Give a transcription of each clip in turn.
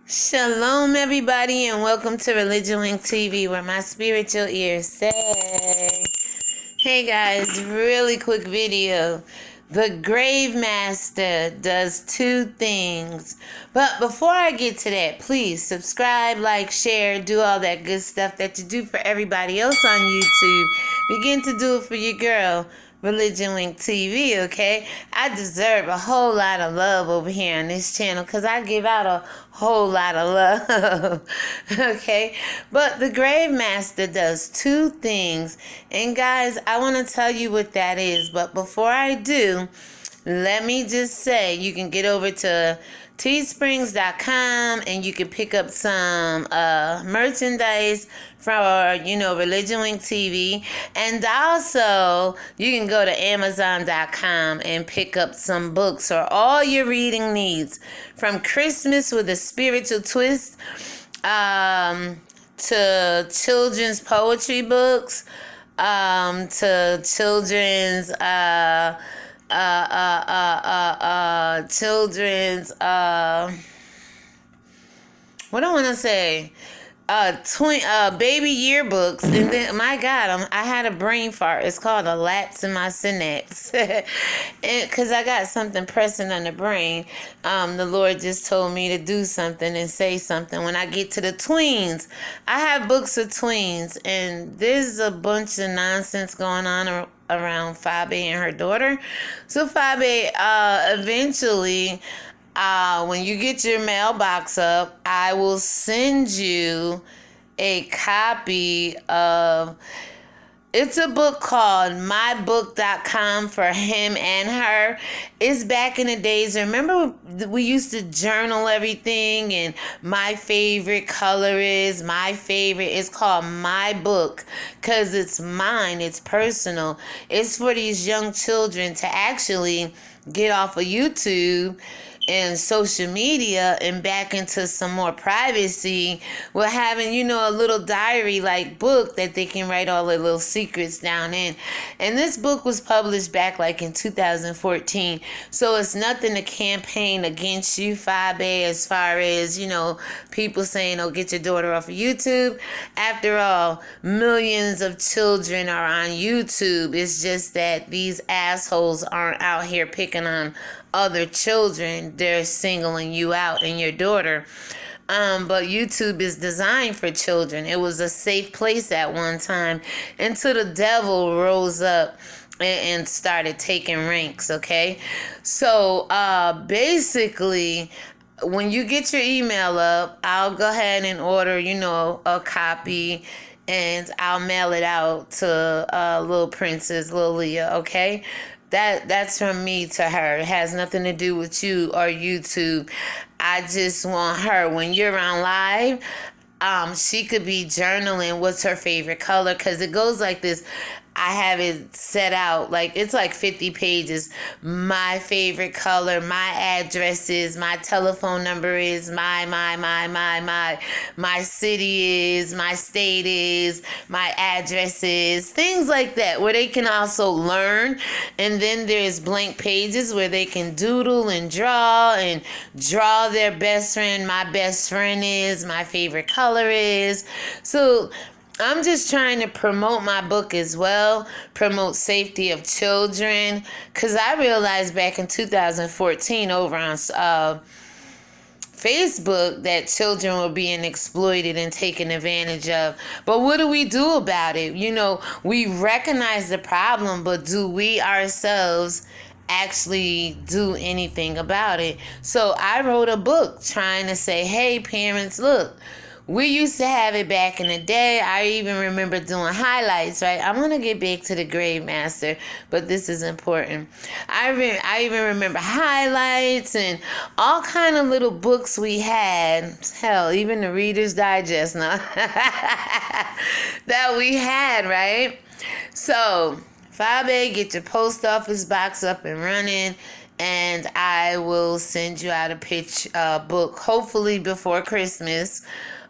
Shalom, everybody, and welcome to ReligionWinked TV, where my spiritual ears say, hey guys, really quick video. The Grave Master does two things. But before I get to that, please subscribe, like, share, do all that good stuff that you do for everybody else on YouTube. Begin to do it for your girl, ReligionWinked TV, okay? I deserve a whole lot of love over here on this channel because I give out a whole lot of love, okay? But the Grave Master does two things, and guys, I want to tell you what that is, but before I do, let me just say you can get over to teesprings.com and you can pick up some merchandise for ReligionWinked TV, and also you can go to amazon.com and pick up some books for all your reading needs, from Christmas with a spiritual twist to children's poetry books, to children's children's what do I want to say? Baby yearbooks, and then my God, I had a brain fart. It's called a lapse in my synapse, because I got something pressing on the brain. The Lord just told me to do something and say something. When I get to the tweens, I have books of tweens, and there's a bunch of nonsense going on around Fabe and her daughter. So Fabe, eventually, when you get your mailbox up, I will send you a copy of, it's a book called mybook.com for him and her. It's back in the days. Remember we used to journal everything, and my favorite color is my favorite. It's called My Book because it's mine. It's personal. It's for these young children to actually get off of YouTube and social media and back into some more privacy with having, a little diary like book that they can write all their little secrets down in. And this book was published back like in 2014. So it's nothing to campaign against you, Fabe, as far as, people saying, oh, get your daughter off of YouTube. After all, millions of children are on YouTube. It's just that these assholes aren't out here picking on other children. They're singling you out and your daughter. But YouTube is designed for children. It was a safe place at one time until the devil rose up and started taking ranks, okay? So basically, when you get your email up, I'll go ahead and order, a copy, and I'll mail it out to little Princess, little Leah, okay? That's from me to her. It has nothing to do with you or YouTube. I just want her, when you're on live, she could be journaling what's her favorite color, because it goes like this. I have it set out, like it's like 50 pages. My favorite color, my addresses, my telephone number is, my city is, my state is, my address is, things like that, where they can also learn. And then there's blank pages where they can doodle and draw their best friend. My best friend is, my favorite color is. So I'm just trying to promote my book as well, promote safety of children, because I realized back in 2014 over on Facebook that children were being exploited and taken advantage of. But what do we do about it? We recognize the problem, but do we ourselves actually do anything about it? So I wrote a book trying to say, hey, parents, look, we used to have it back in the day. I even remember doing highlights, right? I'm going to get back to the Grave Master, but this is important. I even remember highlights and all kind of little books we had. Hell, even the Reader's Digest now that we had, right? So, Fabe, get your post office box up and running, and I will send you out a book, hopefully before Christmas.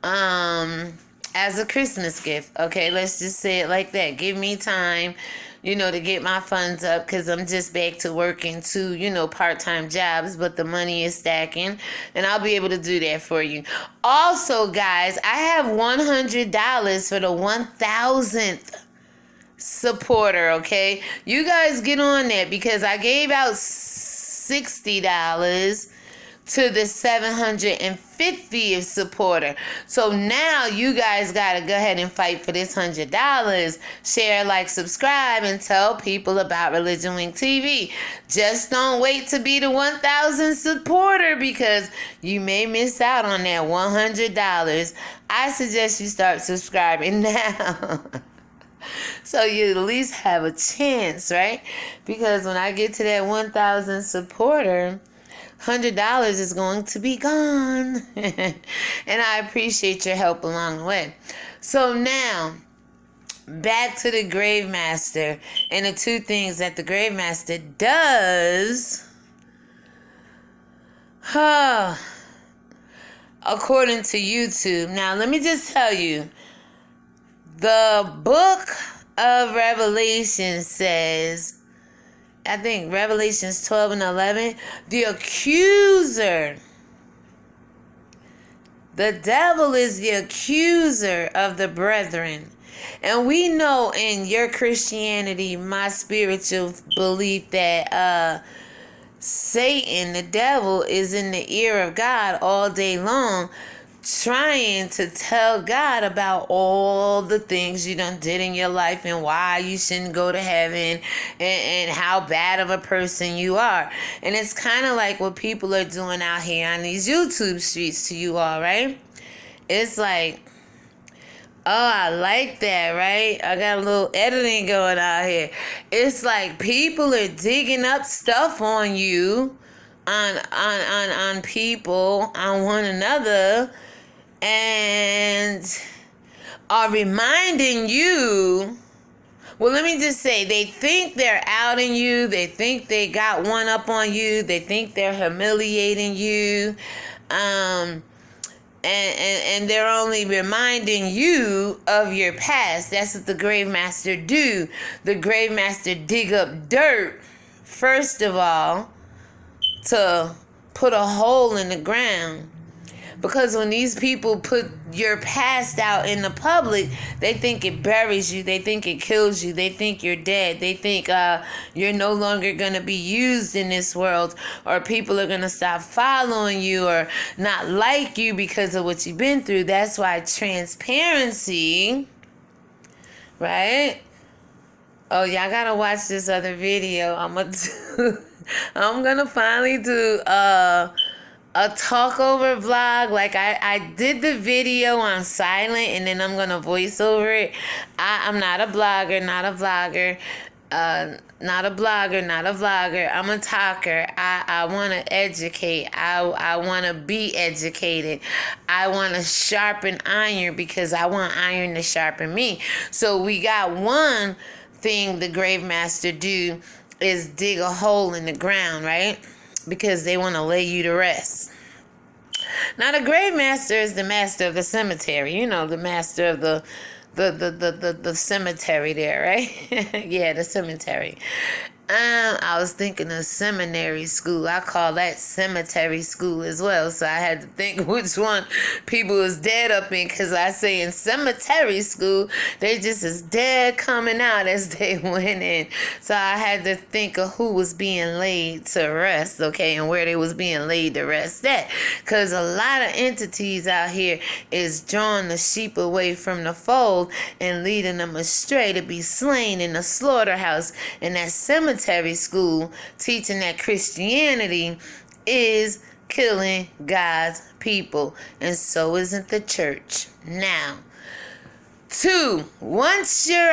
As a Christmas gift, okay? Let's just say it like that. Give me time to get my funds up, because I'm just back to working 2, part-time jobs, but the money is stacking, and I'll be able to do that for you. Also, guys, I have $100 for the 1,000th supporter, okay? You guys get on that, because I gave out $60 to the 750th supporter. So now you guys got to go ahead and fight for this $100. Share, like, subscribe, and tell people about Religion Wink TV. Just don't wait to be the 1,000th supporter, because you may miss out on that $100. I suggest you start subscribing now. So you at least have a chance, right? Because when I get to that 1,000 supporter, $100 is going to be gone. And I appreciate your help along the way. So now, back to the Grave Master and the 2 things that the Grave Master does. According to YouTube. Now, let me just tell you. The book of Revelation says, I think Revelations 12 and 11, the accuser, the devil is the accuser of the brethren. And we know in your Christianity, my spiritual belief, that Satan, the devil, is in the ear of God all day long, trying to tell God about all the things you done did in your life, and why you shouldn't go to heaven, and how bad of a person you are. And it's kind of like what people are doing out here on these YouTube streets to you all, right? It's like, oh, I like that, right? I got a little editing going on here. It's like people are digging up stuff on you, on people, on one another, and are reminding you. Well, let me just say, they think they're outing you. They think they got one up on you. They think they're humiliating you. And they're only reminding you of your past. That's what the Grave Master do. The Grave Master dig up dirt, first of all, to put a hole in the ground. Because when these people put your past out in the public, they think it buries you. They think it kills you. They think you're dead. They think you're no longer going to be used in this world, or people are going to stop following you or not like you because of what you've been through. That's why transparency, right? Oh, y'all got to watch this other video. I'm going to finally do a talkover vlog. Like I did the video on silent, and then I'm gonna voice over it. I'm not a blogger, not a vlogger, not a blogger, not a vlogger. I'm a talker. I want to educate. I want to be educated. I want to sharpen iron, because I want iron to sharpen me. So we got one thing the Grave Master do is dig a hole in the ground, right? Because they want to lay you to rest. Now, the Grave Master is the master of the cemetery. You know, the master of the cemetery there, right? Yeah, the cemetery. I was thinking of seminary school. I call that cemetery school as well. So I had to think which one people was dead up in, because I say in cemetery school, they just as dead coming out as they went in. So I had to think of who was being laid to rest, okay, and where they was being laid to rest at. Because a lot of entities out here is drawing the sheep away from the fold and leading them astray to be slain in the slaughterhouse. And that cemetery school teaching that Christianity is killing God's people, and so isn't the church. Now, 2, once your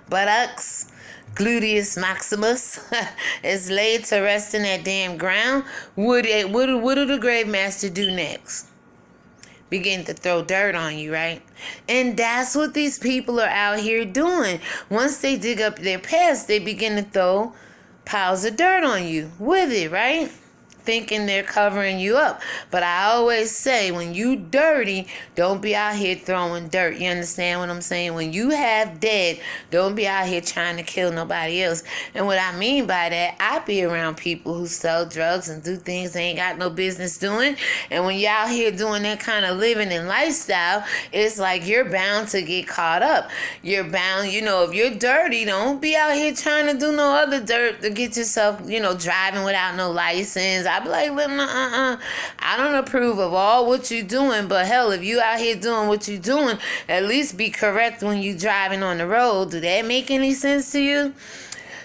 buttocks, gluteus maximus is laid to rest in that damn ground, what do the Grave Master do next? Begin to throw dirt on you, right? And that's what these people are out here doing. Once they dig up their past, they begin to throw piles of dirt on you with it, right? thinking they're covering you up. But I always say, when you dirty, don't be out here throwing dirt. You understand what I'm saying? When you have dead, don't be out here trying to kill nobody else. And what I mean by that, I be around people who sell drugs and do things they ain't got no business doing. And when you're out here doing that kind of living and lifestyle, it's like you're bound to get caught up. You're bound, if you're dirty, don't be out here trying to do no other dirt to get yourself, driving without no license. I be like, I don't approve of all what you're doing, but hell, if you out here doing what you're doing, at least be correct when you driving on the road. Do that make any sense to you?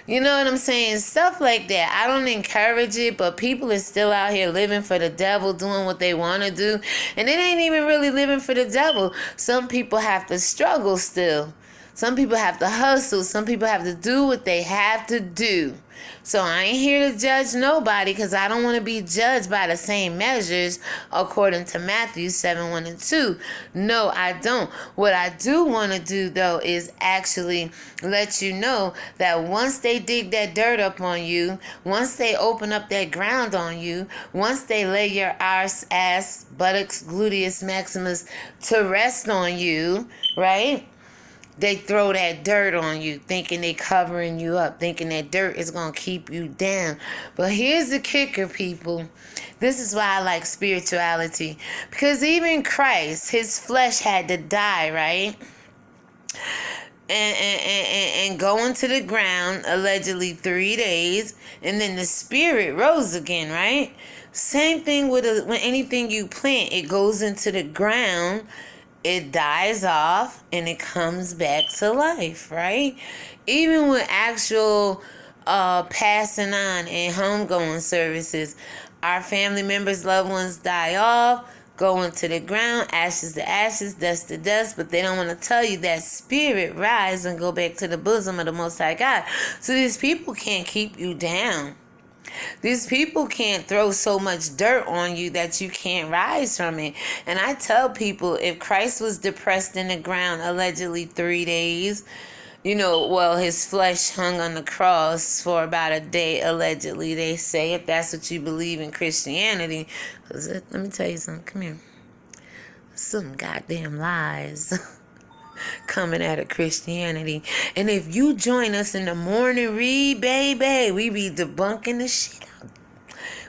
You know what I'm saying? Stuff like that. I don't encourage it, but people are still out here living for the devil, doing what they want to do. And it ain't even really living for the devil. Some people have to struggle still. Some people have to hustle. Some people have to do what they have to do. So I ain't here to judge nobody, because I don't want to be judged by the same measures according to Matthew 7:1-2. No, I don't. What I do want to do, though, is actually let you know that once they dig that dirt up on you, once they open up that ground on you, once they lay your ass, buttocks, gluteus maximus to rest on you, right? They throw that dirt on you, thinking they covering you up, thinking that dirt is going to keep you down. But here's the kicker, people. This is why I like spirituality. Because even Christ, his flesh had to die, right? And go into the ground, allegedly 3 days. And then the spirit rose again, right? Same thing with anything you plant. It goes into the ground. It dies off and it comes back to life, right? Even with actual passing on and homegoing services, our family members, loved ones die off, go into the ground, ashes to ashes, dust to dust, but they don't want to tell you that spirit rise and go back to the bosom of the Most High God. So these people can't keep you down. These people can't throw so much dirt on you that you can't rise from it. And I tell people, if Christ was depressed in the ground allegedly 3 days, his flesh hung on the cross for about a day, allegedly, they say, if that's what you believe in Christianity. Let me tell you something. Come here. Some goddamn lies coming out of Christianity. And if you join us in the morning read, baby, we be debunking the shit out.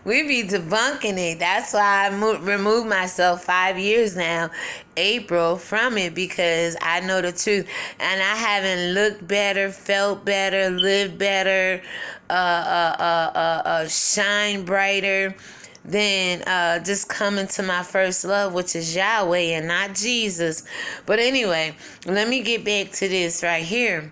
We be debunking it. That's why I removed myself 5 years now, April, from it, because I know the truth. And I haven't looked better, felt better, lived better, shine brighter than just coming to my first love, which is Yahweh and not Jesus. But anyway, let me get back to this right here.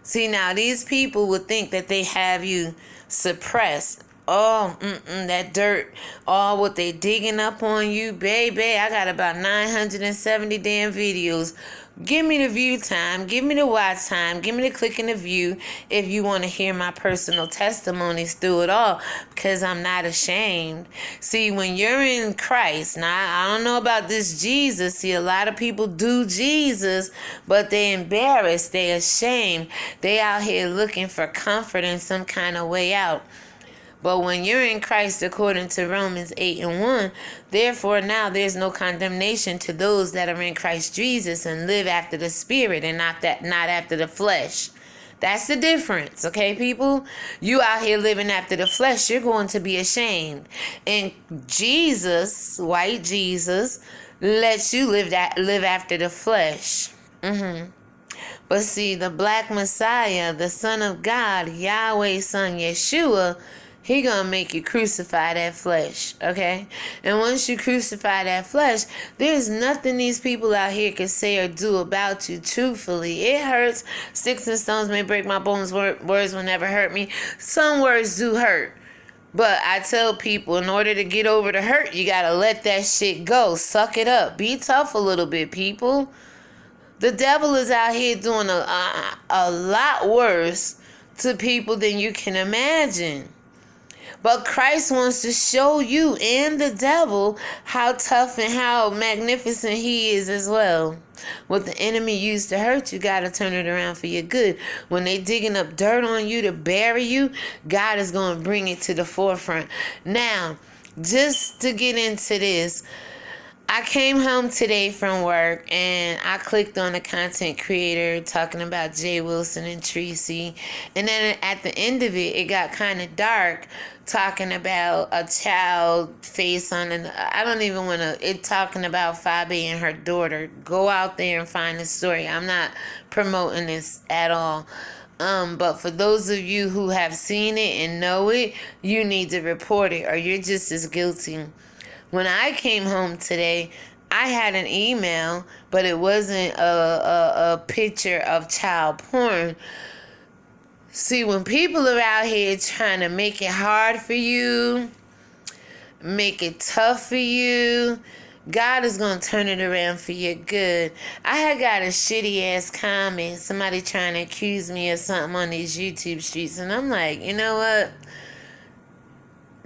See, now these people would think that they have you suppressed. Oh, that dirt, all what they digging up on you, baby. I got about 970 damn videos. Give me the view time. Give me the watch time. Give me the click in the view if you want to hear my personal testimonies through it all, because I'm not ashamed. See, when you're in Christ, now I don't know about this Jesus. See, a lot of people do Jesus, but they embarrassed. They ashamed. They out here looking for comfort in some kind of way out. But when you're in Christ, according to Romans 8:1, therefore now there's no condemnation to those that are in Christ Jesus and live after the Spirit and not after the flesh. That's the difference, okay, people? You out here living after the flesh, you're going to be ashamed. And Jesus, white Jesus, lets you live after the flesh. But see, the black Messiah, the Son of God, Yahweh's Son, Yeshua, he gonna make you crucify that flesh, okay? And once you crucify that flesh, there's nothing these people out here can say or do about you truthfully. It hurts. Sticks and stones may break my bones. Words will never hurt me. Some words do hurt. But I tell people, in order to get over the hurt, you gotta let that shit go. Suck it up. Be tough a little bit, people. The devil is out here doing a lot worse to people than you can imagine. But Christ wants to show you and the devil how tough and how magnificent he is as well. What the enemy used to hurt you, God will turn it around for your good. When they digging up dirt on you to bury you, God is going to bring it to the forefront. Now, just to get into this, I came home today from work and I clicked on a content creator talking about Jay Wilson and Tracy. And then at the end of it, it got kind of dark talking about a child face on an, I don't even want to, it talking about Fabe and her daughter. Go out there and find the story. I'm not promoting this at all. But for those of you who have seen it and know it, you need to report it or you're just as guilty. When I came home today, I had an email, but it wasn't a picture of child porn. See, when people are out here trying to make it hard for you, make it tough for you, God is going to turn it around for your good. I had got a shitty ass comment, somebody trying to accuse me of something on these YouTube streets, and I'm like, you know what?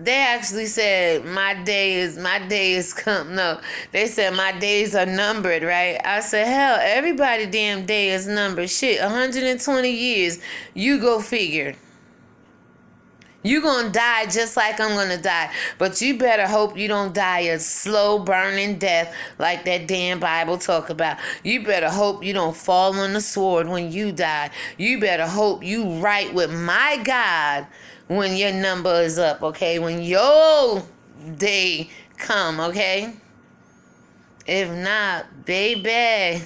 They actually said my day is come. No, they said my days are numbered, right? I said, hell, everybody damn day is numbered. Shit, 120 years. You go figure. You gonna die just like I'm gonna die. But you better hope you don't die a slow burning death like that damn Bible talk about. You better hope you don't fall on the sword when you die. You better hope you right with my God when your number is up, okay? When your day come, okay? If not, baby,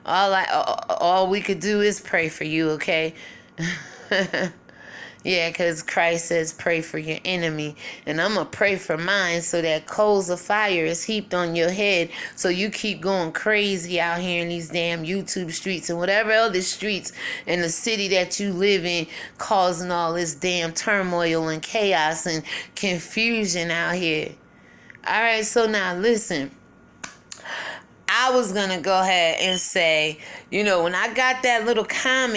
all we could do is pray for you, okay? Yeah, because Christ says pray for your enemy. And I'm going to pray for mine so that coals of fire is heaped on your head so you keep going crazy out here in these damn YouTube streets and whatever other streets in the city that you live in, causing all this damn turmoil and chaos and confusion out here. All right, so now listen. I was going to go ahead and say, when I got that little comment